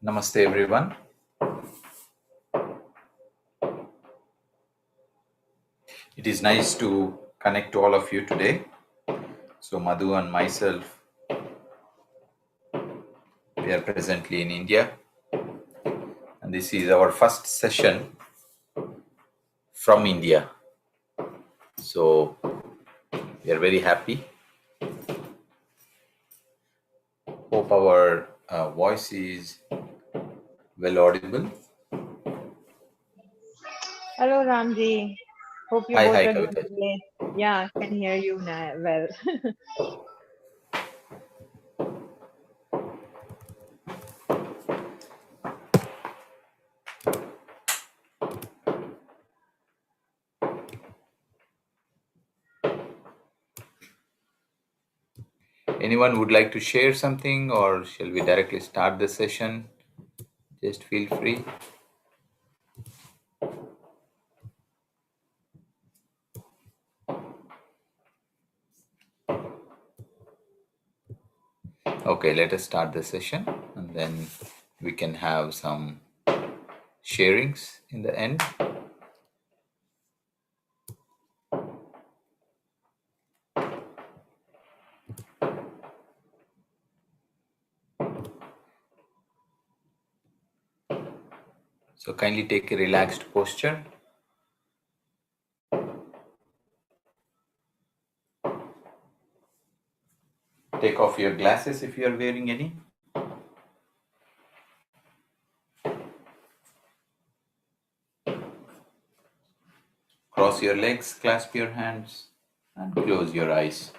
Namaste, everyone. It is nice to connect to all of you today. So, Madhu and myself, we are presently in India, and this is our first session from India. So, we are very happy. Hope our voice is well audible. Hello, Ramji. Hope you Hi, both hi, are doing Kavita. great. Yeah, can hear you now. Well, Anyone would like to share something, or shall we directly start the session? Just feel free. Okay, let us start the session, and then we can have some sharings in the end. So, kindly take a relaxed posture. Take off your glasses if you are wearing any. Cross your legs, clasp your hands, and close your eyes.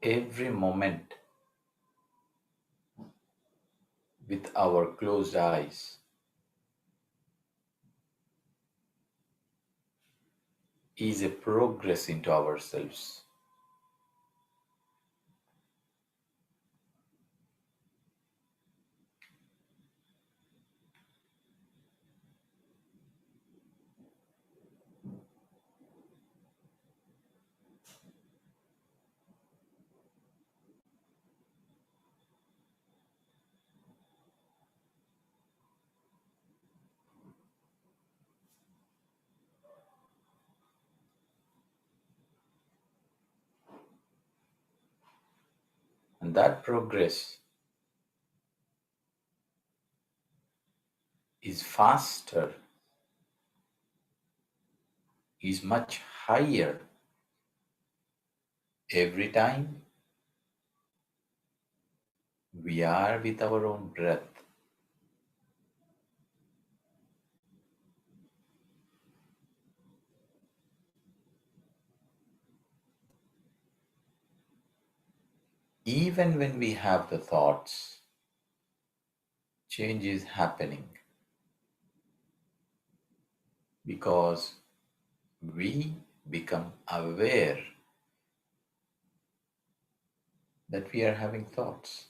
Every moment with our closed eyes is a progress into ourselves. And that progress is faster, is much higher every time we are with our own breath. Even when we have the thoughts, change is happening because we become aware that we are having thoughts.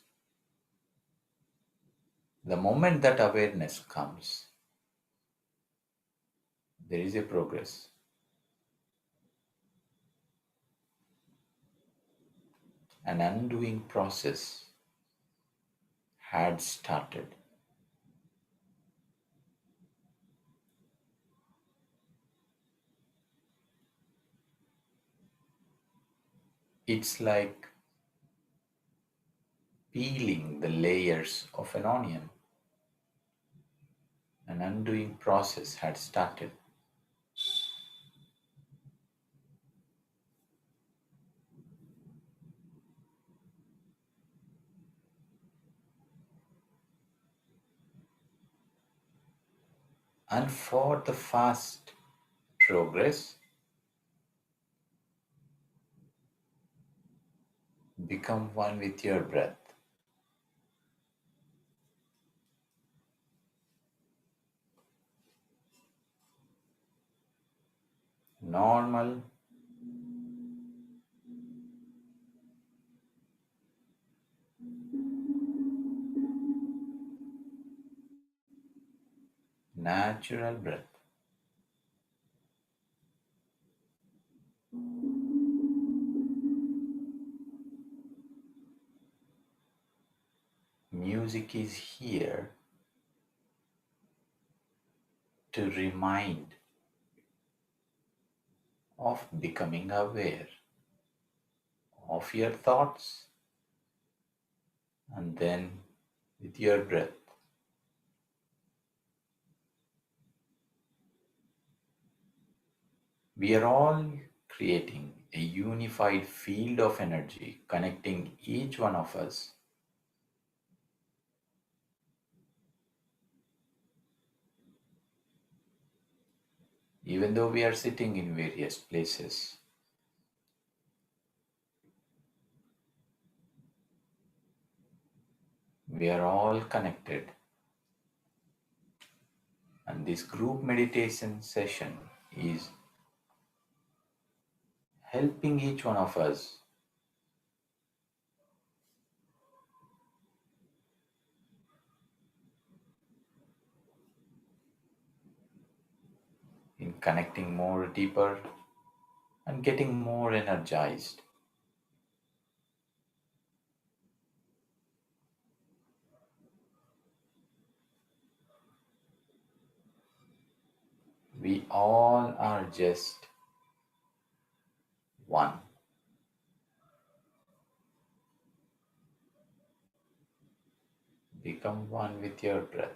The moment that awareness comes, there is a progress. An undoing process had started. It's like peeling the layers of an onion. An undoing process had started. And for the fast progress, become one with your breath. Normal, natural breath. Music is here to remind of becoming aware of your thoughts and then with your breath. We are all creating a unified field of energy connecting each one of us. Even though we are sitting in various places, we are all connected. And this group meditation session is helping each one of us in connecting more deeper and getting more energized. We all are just one. Become one with your breath.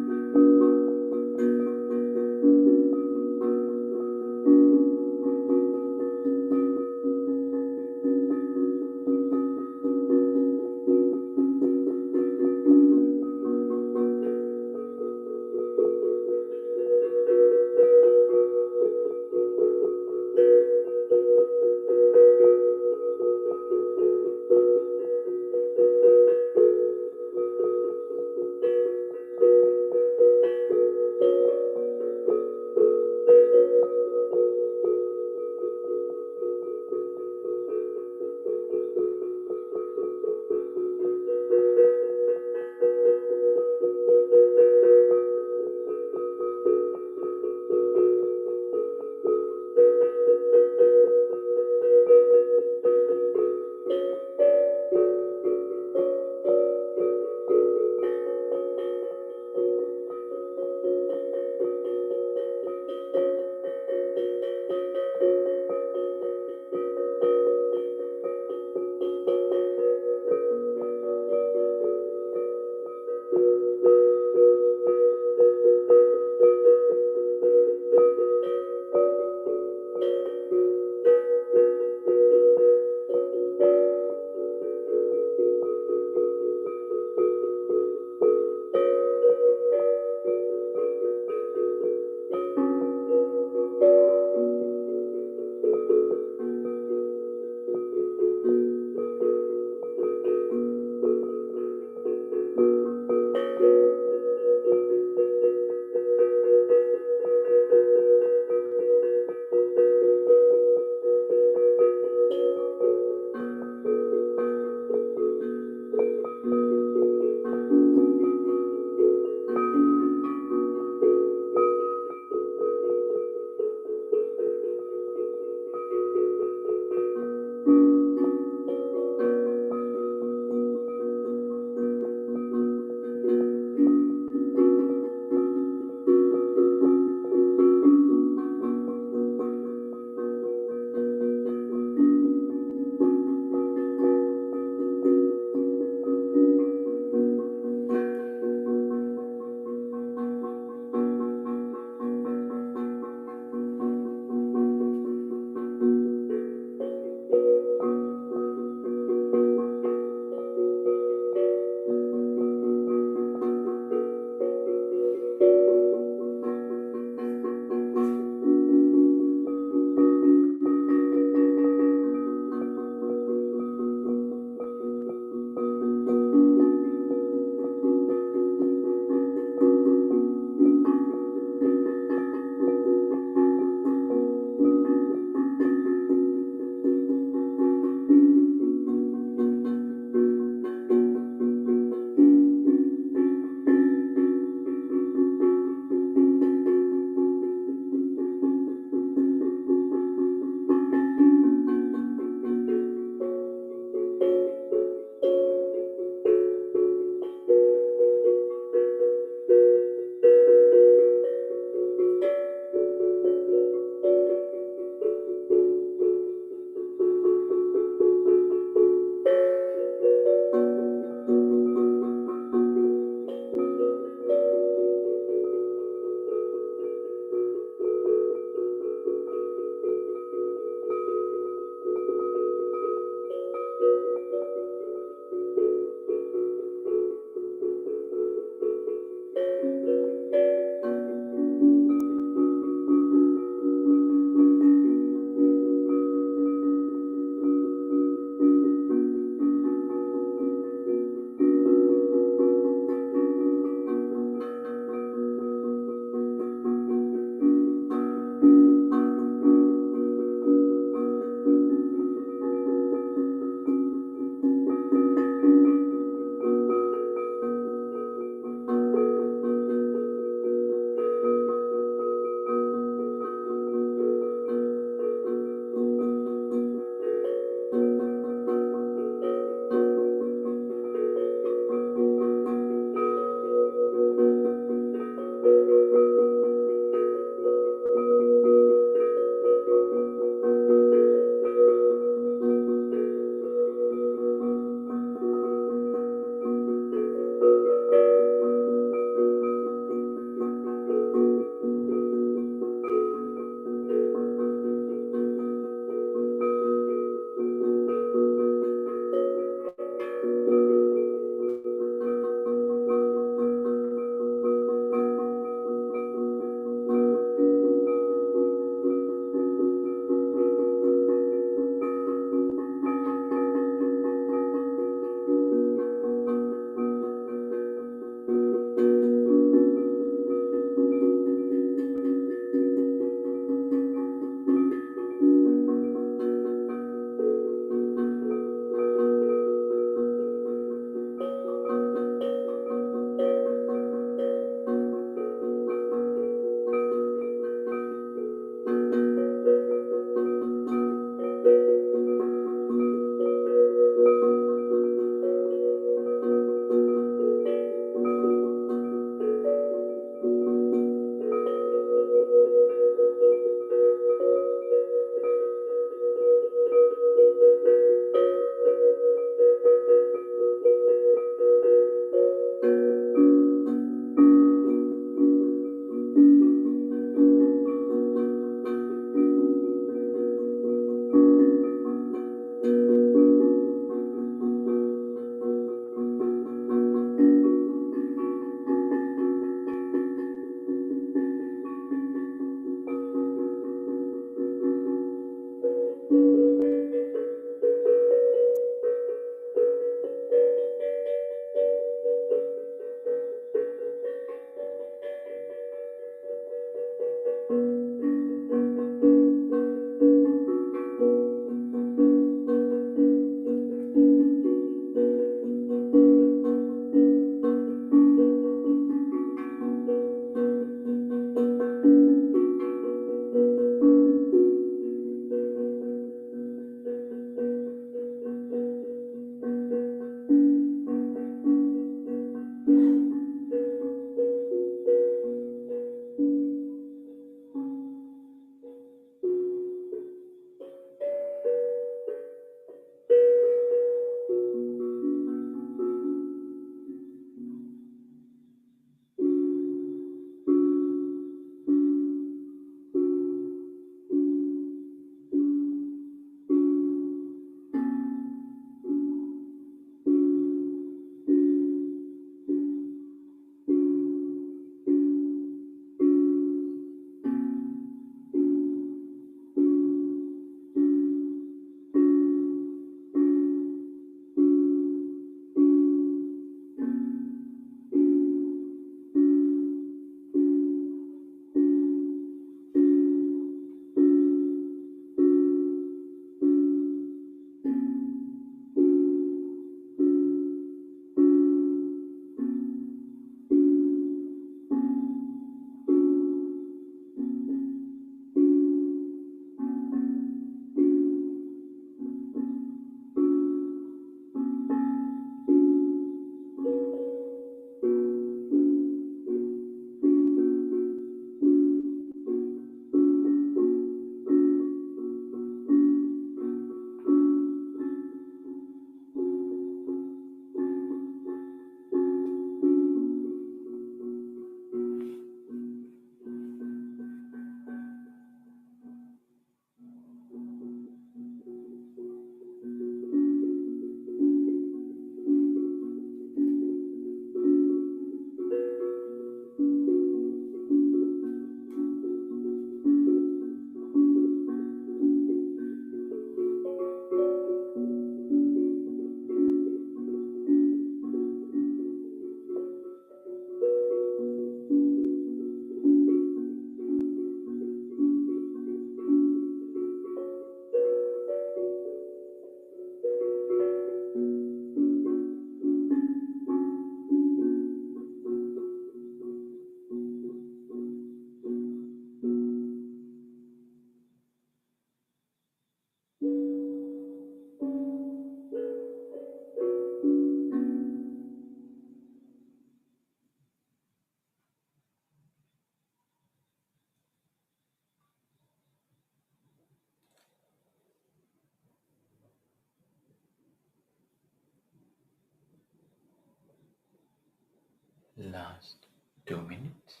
Last 2 minutes.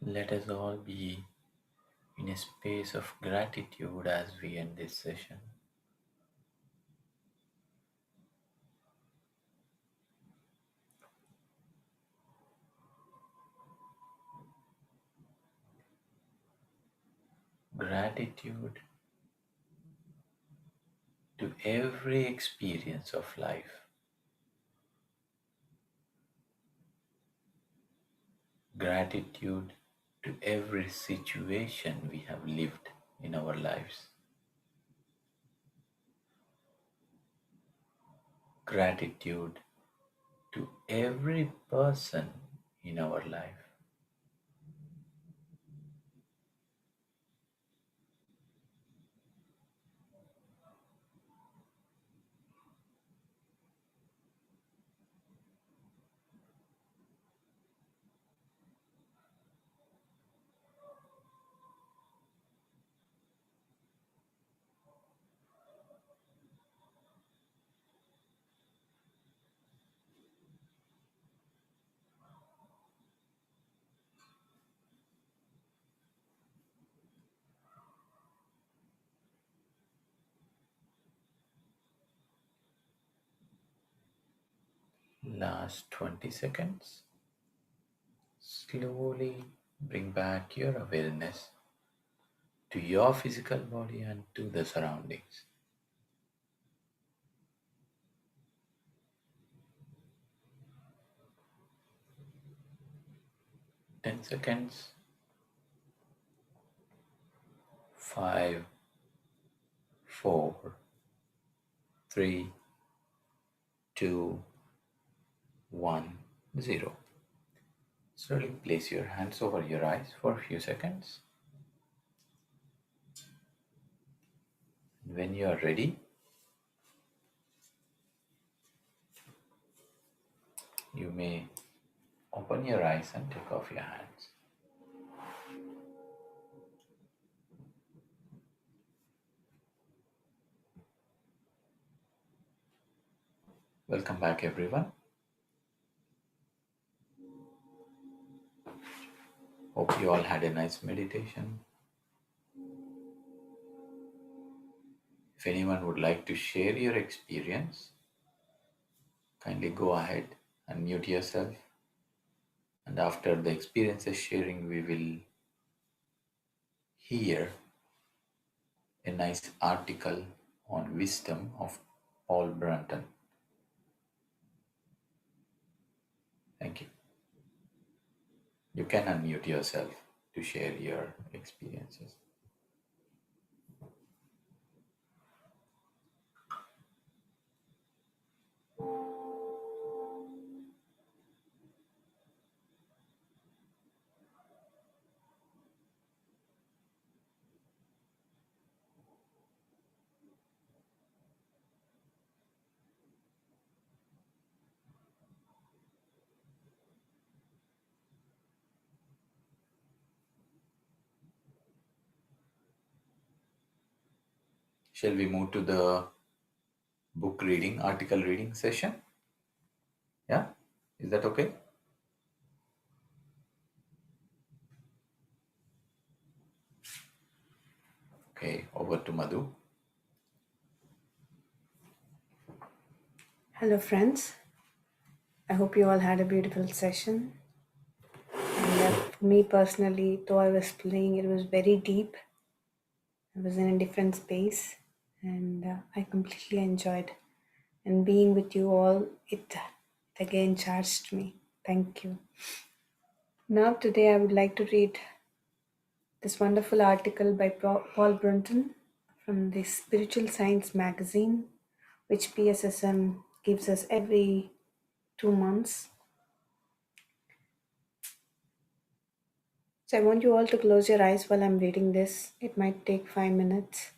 Let us all be in a space of gratitude as we end this session. Gratitude to every experience of life. Gratitude to every situation we have lived in our lives. Gratitude to every person in our life. Last 20 seconds. Slowly bring back your awareness to your physical body and to the surroundings. 10 seconds. 5, 4, 3, 2, 1, 0. Slowly place your hands over your eyes for a few seconds. When you are ready, you may open your eyes and take off your hands. Welcome back, everyone. Hope you all had a nice meditation. If anyone would like to share your experience, kindly go ahead and mute yourself. And after the experiences sharing, we will hear a nice article on wisdom of Paul Brunton. Thank you. You can unmute yourself to share your experiences. Shall we move to the book reading, article reading session? Yeah? Is that okay? Okay, over to Madhu. Hello, friends. I hope you all had a beautiful session. And for me personally, though I was playing, it was very deep. I was in a different space, and I completely enjoyed. And being with you all, it again charged me. Thank you. Now, today, I would like to read this wonderful article by Paul Brunton from the Spiritual Science magazine, which PSSM gives us every 2 months. So I want you all to close your eyes while I'm reading this. It might take 5 minutes.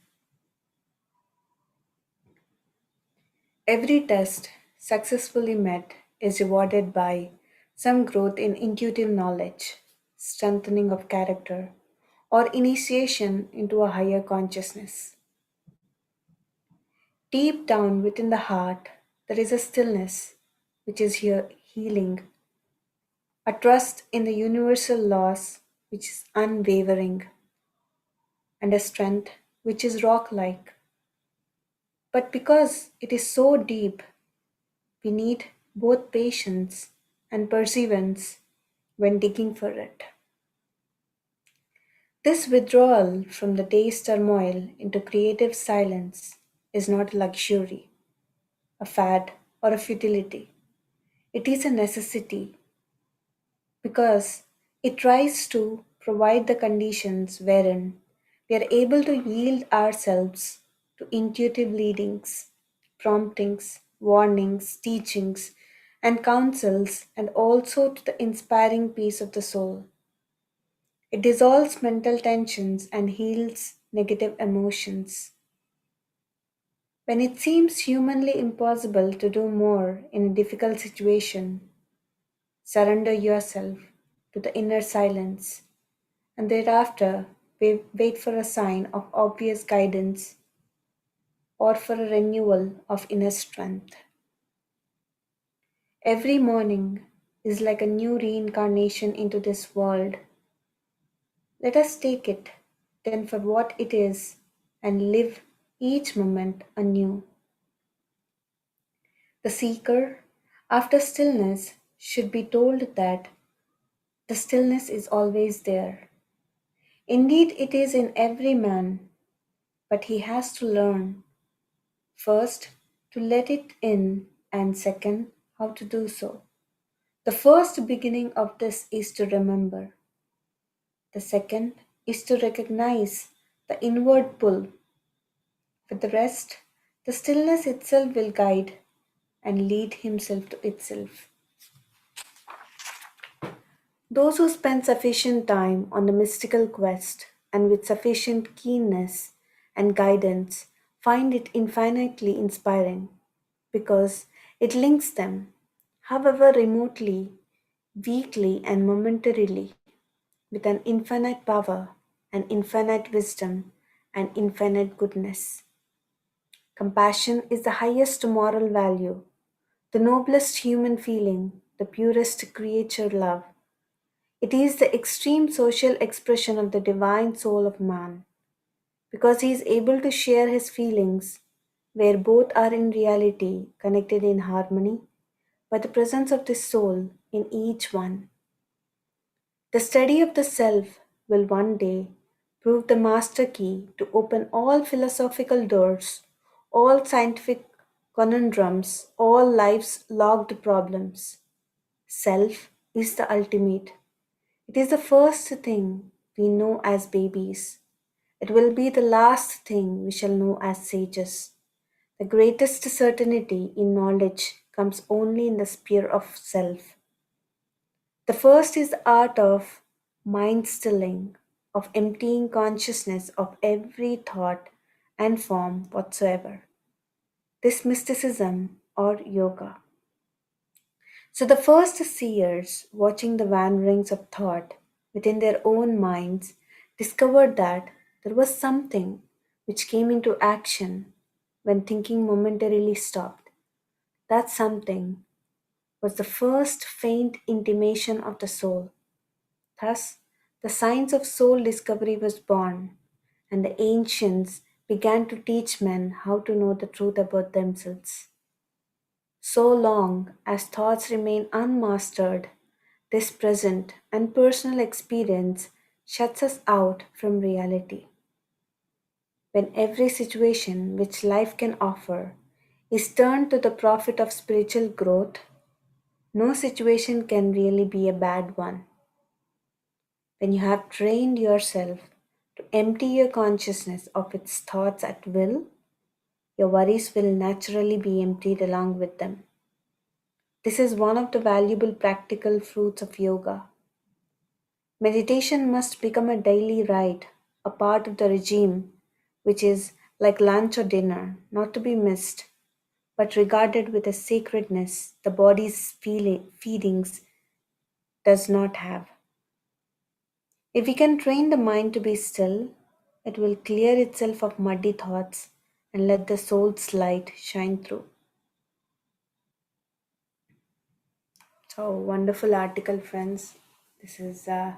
Every test successfully met is rewarded by some growth in intuitive knowledge, strengthening of character, or initiation into a higher consciousness. Deep down within the heart, there is a stillness which is here healing, a trust in the universal laws which is unwavering, and a strength which is rock like. But because it is so deep, we need both patience and perseverance when digging for it. This withdrawal from the day's turmoil into creative silence is not a luxury, a fad, or a futility. It is a necessity because it tries to provide the conditions wherein we are able to yield ourselves to intuitive leadings, promptings, warnings, teachings, and counsels, and also to the inspiring peace of the soul. It dissolves mental tensions and heals negative emotions. When it seems humanly impossible to do more in a difficult situation, surrender yourself to the inner silence and thereafter wait for a sign of obvious guidance or for a renewal of inner strength. Every morning is like a new reincarnation into this world. Let us take it then for what it is and live each moment anew. The seeker, after stillness, should be told that the stillness is always there. Indeed, it is in every man, but he has to learn first to let it in, and second, how to do so. The first beginning of this is to remember. The second is to recognize the inward pull. For the rest, the stillness itself will guide and lead himself to itself. Those who spend sufficient time on the mystical quest and with sufficient keenness and guidance find it infinitely inspiring because it links them, however remotely, weakly, and momentarily, with an infinite power and infinite wisdom and infinite goodness. Compassion is the highest moral value, the noblest human feeling, the purest creature love. It is the extreme social expression of the divine soul of man, because he is able to share his feelings where both are in reality connected in harmony by the presence of the soul in each one. The study of the self will one day prove the master key to open all philosophical doors, all scientific conundrums, all life's logged problems. Self is the ultimate. It is the first thing we know as babies. It will be the last thing we shall know as sages. The greatest certainty in knowledge comes only in the sphere of self. The first is the art of mind stilling, of emptying consciousness of every thought and form whatsoever. This mysticism or yoga. So the first seers, watching the wanderings of thought within their own minds, discovered that there was something which came into action when thinking momentarily stopped. That something was the first faint intimation of the soul. Thus, the science of soul discovery was born, and the ancients began to teach men how to know the truth about themselves. So long as thoughts remain unmastered, this present and personal experience shuts us out from reality. When every situation which life can offer is turned to the profit of spiritual growth, no situation can really be a bad one. When you have trained yourself to empty your consciousness of its thoughts at will, your worries will naturally be emptied along with them. This is one of the valuable practical fruits of yoga. Meditation must become a daily rite, a part of the regime, which is like lunch or dinner, not to be missed, but regarded with a sacredness the body's feedings does not have. If we can train the mind to be still, it will clear itself of muddy thoughts and let the soul's light shine through. So wonderful article, friends. This is uh,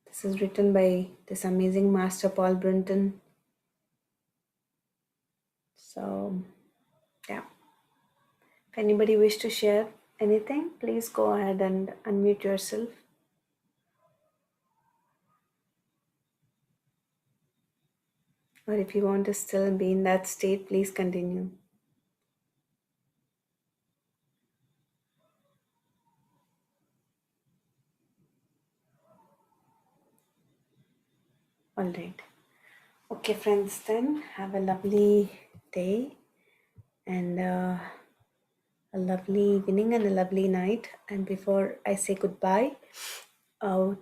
this is written by this amazing master Paul Brinton. So yeah, if anybody wish to share anything, please go ahead and unmute yourself. Or if you want to still be in that state, please continue. All right. Okay, friends, then have a lovely day and a lovely evening and a lovely night. And before I say goodbye, from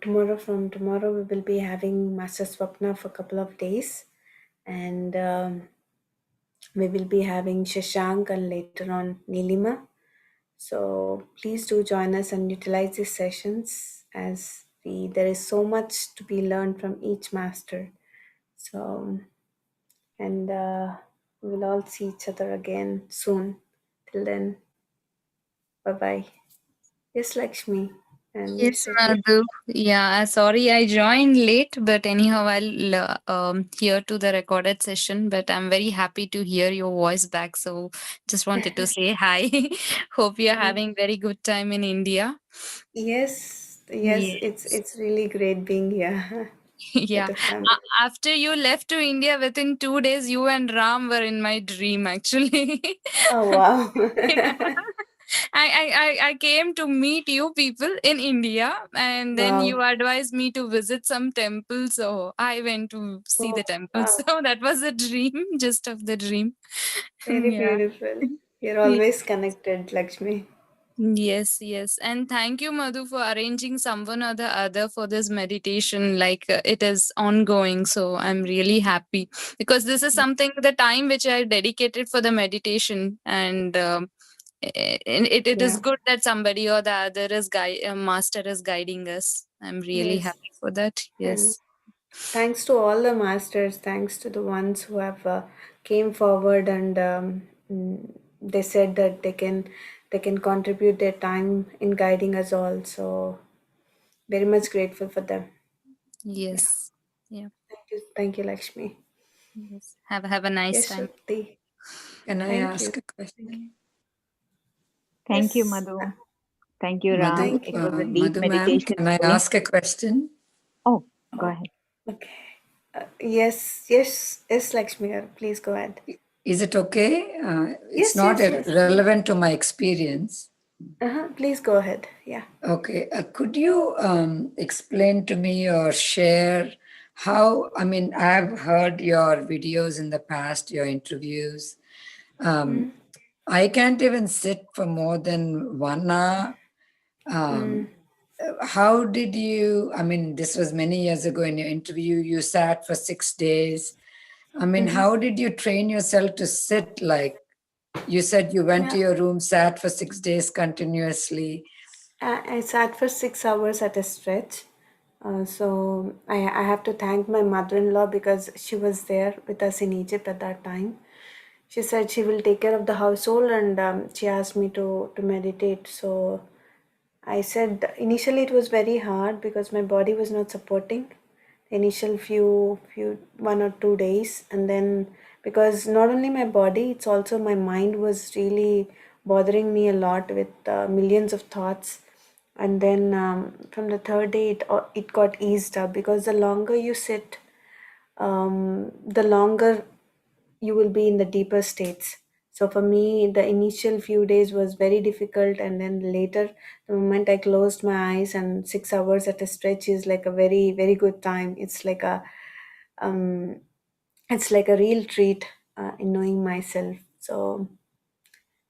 tomorrow we will be having Master Swapna for a couple of days, and we will be having Shashank and later on Nilima. So please do join us and utilize these sessions as there is so much to be learned from each master. So and we will all see each other again soon. Till then, bye bye. Yes, Lakshmi, and Yes, yes, Echo. Madhu. Yeah, sorry I joined late, but anyhow, I'll hear to the recorded session. But I'm very happy to hear your voice back. So just wanted to say hi. Hope you're having very good time in India. Yes, it's Yes. it's really great being here with Yeah. the family. After you left to India, within 2 days, you and Ram were in my dream, actually. Oh wow. Yeah. I came to meet you people in India, and then Wow. you advised me to visit some temples. So I went to see the Oh temples. wow. So that was a dream, just of the dream. Very Yeah. beautiful. You're always connected, Lakshmi. Yes, yes. And thank you, Madhu, for arranging someone or the other for this meditation. Like it is ongoing. So I'm really happy because this is something, the time which I dedicated for the meditation. And it is Yeah. good that somebody or the other is master is guiding us. I'm really Yes. happy for that. And Yes. thanks to all the masters, thanks to the ones who have came forward and they said that they can contribute their time in guiding us all. So very much grateful for them. Yeah. Yes. Yeah. Thank you, Lakshmi. Yes. Have a nice Yes, time. Shakti. Can I Thank you. ask a Thank you. question? Thank you, Yes. Madhu. Thank you, Ram. Madhu, Thank It you. was a deep Madhu ma'am, meditation can I today. ask a question? Oh, go ahead. Okay. Yes, Lakshmi. Please go ahead. Is it okay? It's Yes, not yes, yes. relevant to my experience. Please go ahead. Yeah. Okay. Could you explain to me or share how, I mean, I've heard your videos in the past, your interviews. I can't even sit for more than 1 hour. How did you, I mean, this was many years ago in your interview, you sat for 6 days. I mean, how did you train yourself to sit like you said you went to Yeah. your room, sat for 6 days continuously? I sat for 6 hours at a stretch. So I have to thank my mother-in-law because she was there with us in Egypt at that time. She said she will take care of the household and she asked me to meditate. So I said initially it was very hard because my body was not supporting the initial few 1 or 2 days, and then because not only my body, it's also my mind was really bothering me a lot with millions of thoughts. And then from the third day, it got eased up because the longer you sit, the longer you will be in the deeper states. So for me, the initial few days was very difficult, and then later, the moment I closed my eyes and 6 hours at a stretch is like a very very good time. Um, it's like a real treat in knowing myself. So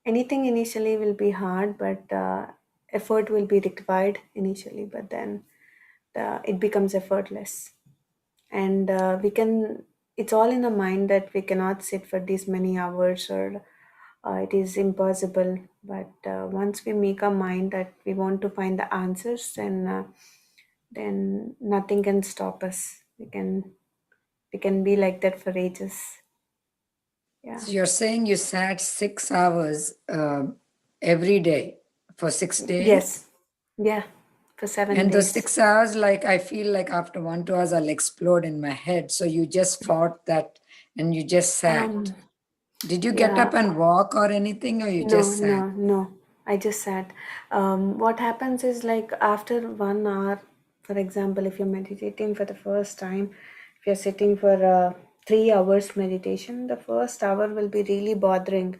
anything initially will be hard, but effort will be required initially, but then it becomes effortless and we can it's all in the mind that we cannot sit for these many hours or it is impossible. But once we make our mind that we want to find the answers, then nothing can stop us. We can be like that for ages. Yeah. So you're saying you sat 6 hours every day for 6 days? Yes. Yeah. For 7 And those days. 6 hours, like I feel like after 1, 2 hours, I'll explode in my head. So you just fought that and you just sat. Did you get yeah. up and walk or anything, or you No, just sat? no. I just sat. What happens is, like, after 1 hour, for example, if you're meditating for the first time, if you're sitting for 3 hours meditation, the first hour will be really bothering.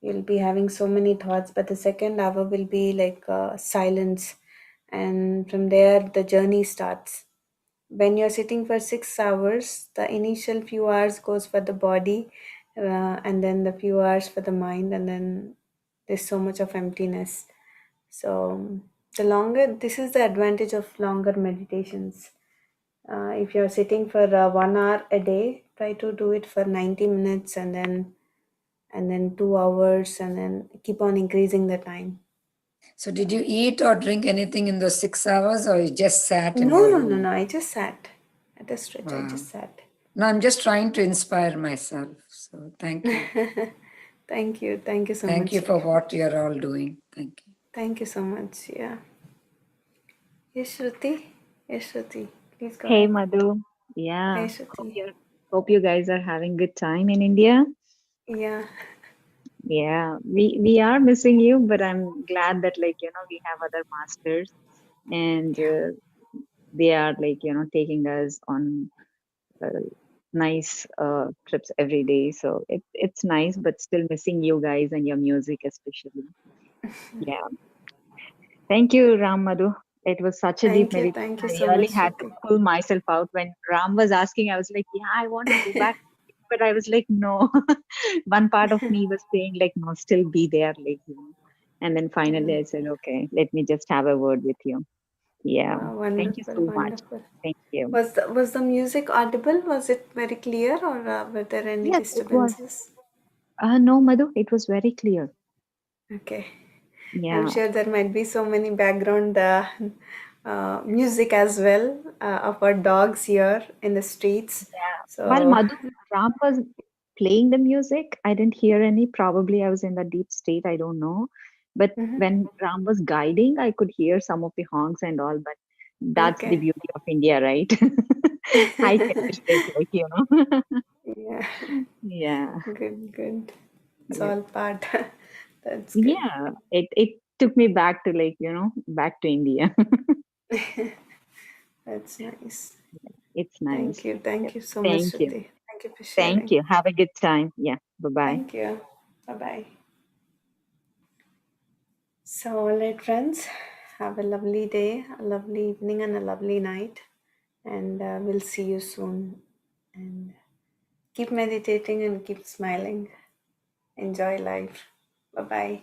You'll be having so many thoughts, but the second hour will be like silence. And from there, the journey starts. When you're sitting for 6 hours, the initial few hours goes for the body, and then the few hours for the mind, and then there's so much of emptiness. So the longer, this is the advantage of longer meditations. If you're sitting for 1 hour a day, try to do it for 90 minutes, and then 2 hours, and then keep on increasing the time. So did you eat or drink anything in those 6 hours, or you just sat in No, your no, room? no, no. I just sat at a stretch. I Wow. just sat. No, I'm just trying to inspire myself. So thank you. Thank you. Thank you so Thank much. you for what you're all doing. Thank you. Thank you so much. Yeah. Yes, Shruti. Yes, Shruti. Please go Hey, ahead. Madhu. Yeah. Hey, Hope Shruti. you hope you guys are having good time in India. Yeah. Yeah, we are missing you, but I'm glad that we have other masters, and they are taking us on uh, nice trips every day. So it's nice, but still missing you guys and your music especially. Yeah. Thank you, Ram Madhu. It was such a deep Thank you. meditation. Thank you so I really much, had to Shruti. pull myself out when Ram was asking. I was like, yeah, I want to go back, but I was like, no. One part of me was saying like, no, still be there, And then finally, I said, okay, let me just have a word with you. Yeah. Thank you Wonderful, so much. wonderful. Thank you. Was the music audible? Was it very clear, or were there any Yes, it was. disturbances? No, Madhu, it was very clear. Okay. I'm Yeah. sure there might be so many background music as well of our dogs here in the streets. While So, Madhu Ram was playing the music, I didn't hear any. Probably I was in the deep state. I don't know. But when Ram was guiding, I could hear some of the honks and all. But that's the okay. beauty of India, right? I cherish it, Yeah. Yeah. Good, good. It's Yeah. all part. That's good. Yeah. It took me back to back to India. That's nice. It's Thank nice. you. Yep. Thank you so much, Thank you. Shruti. Thank you for Thank sharing. you. Have a good time. Yeah. Bye-bye. Thank you. Bye bye. So, all right, friends, have a lovely day, a lovely evening, and a lovely night. And we'll see you soon. And keep meditating and keep smiling. Enjoy life. Bye bye.